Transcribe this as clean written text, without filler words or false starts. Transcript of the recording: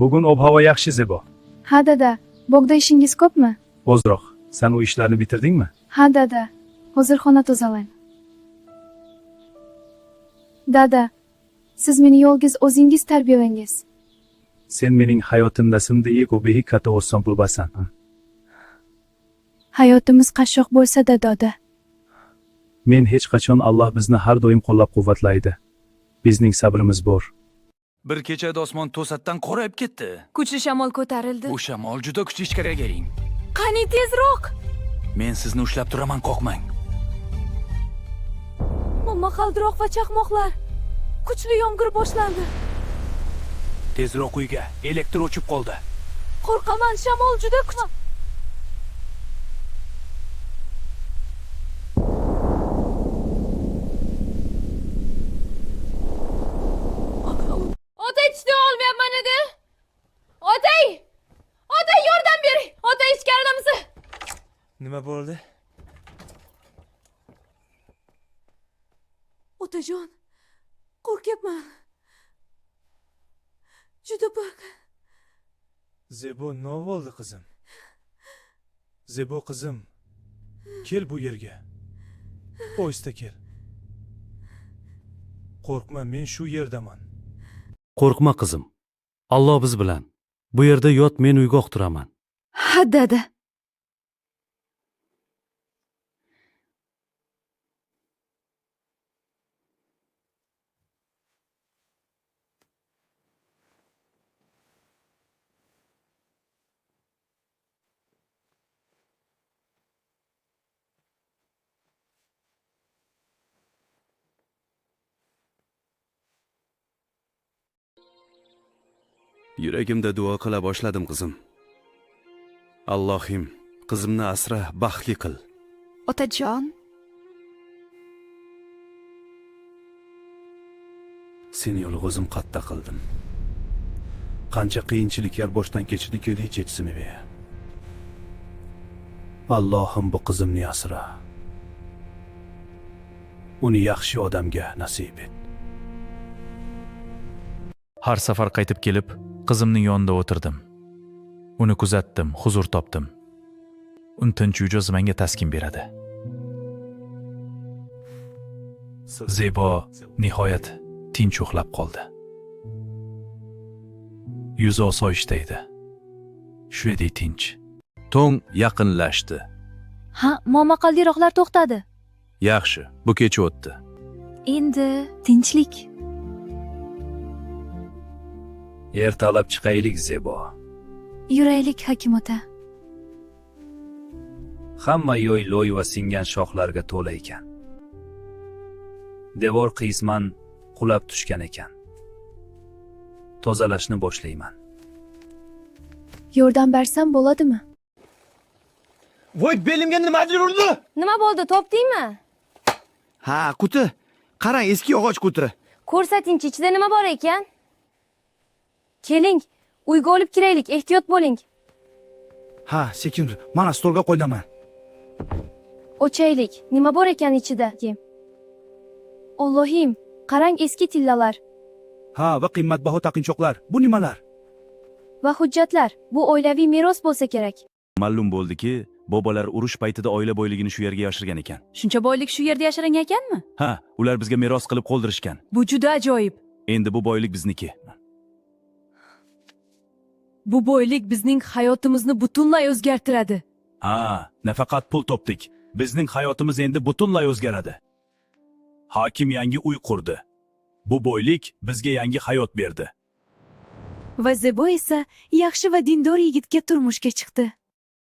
Bugun ob-havo yaxshi Zebo. Ha dada, bog'da ishingiz ko'pmi? Ozroq. Sen u ishlarni bitirdingmi? Ha dada, hozir xona tozalang. Dada, siz meni yolg'iz o'zingiz tarbiyalangiz. Sen mening hayotimdasimda eng obehi katta o'sson bo'lbasan. Hayotimiz qashshoq bo'lsa-da, dada. Men hech qachon Alloh bizni har doim qo'llab-quvvatlaydi. Bizning sabrimiz bor. Bir kechada osmon to'satdan qorayib ketdi. Kuchli shamol ko'tarildi. Bu shamol juda kuchli ichkariga keling. Qani tezroq. Men sizni ushlab turaman, qo'rqmang. Momaqaldiroq va chaqmoqlar. Kuchli yomg'ir boshlandi. Tezroq uyga, elektr o'chib qoldi. Qo'rqaman, shamol juda kuchli. Otay tuta olmayapman edi. Otay! Otay yordam bering. Otay ichkaridamisiz? Nima bo'ldi? Otajon, qo'rqyapman. Juda baq. Zebo, nima bo'ldi qizim? Zebo qizim, kel bu yerga. Oysta kel. Qo'rqma, men shu yerdaman. Qo'rqma qizim. Alloh biz bilan. Bu yerda yot, men uyga oqtiraman. Ha dada. Yuragimda duo qila boshladim qizim. Allohim, qizimni asra, baxtli qil. Otajon, Seni yolg'izim qatta qildim. Qancha qiyinchiliklar boshdan kechirdik edi, yetsinmi? Allohim bu qizimni asra. Uni yaxshi odamga nasib et. Har safar qaytib kelib, qizimning yonida o'tirdim. Uni kuzatdim, huzur topdim. Uning tinch uyi menga taskin beradi. Zebo nihoyat tinch uxlab qoldi. Yuzi osoyishta edi. Shunday tinch. Tong yaqinlashdi. ha, momaqaldiroqlar to'xtadi. Yaxshi, bu kecha o'tdi. Endi tinchlik. Ertalab chiqaylik Zebo. Yuraylik, Hakim ota. Hamma yo'y loy va singan shoxlarga to'la ekan. Devor qisman qulab tushgan ekan. Tozalashni boshlayman. Yordam bersam bo'ladimi? Voy, belimga nimadir urdi? Nima bo'ldi, topdingmi? Ha, quti. Qarang, eski yog'och quti. Ko'rsating, ichida nima bor ekan? Keling, uyga olib kiraylik, ehtiyot bo'ling. Ha, sekin, mana stolga qo'yaman. Ochaylik, nima bor ekan ichida? Allohim, qarang, eski tillalar Ha, va qimmatbaho taqinchoqlar. Bu nimalar? va hujjatlar. Bu oilaviy meros bo'lsa kerak. Ma'lum bo'ldiki, bobolar urush paytida oila boyligini shu yerga yashirgan ekan. Shuncha boylik shu yerda yashiringan ekanmi? Ha, ular bizga meros qilib qoldirishgan. Bu juda ajoyib. Endi bu boylik bizniki. Bu boylik bizning hayotimizni butunlay o'zgartiradi. Ha, nafaqat pul topdik. Bizning hayotimiz endi butunlay o'zgaradi. Hokim yangi uy qurdi. Bu boylik bizga yangi hayot berdi. Va Zebo esa yaxshi va dindor yigitga turmushga chiqdi.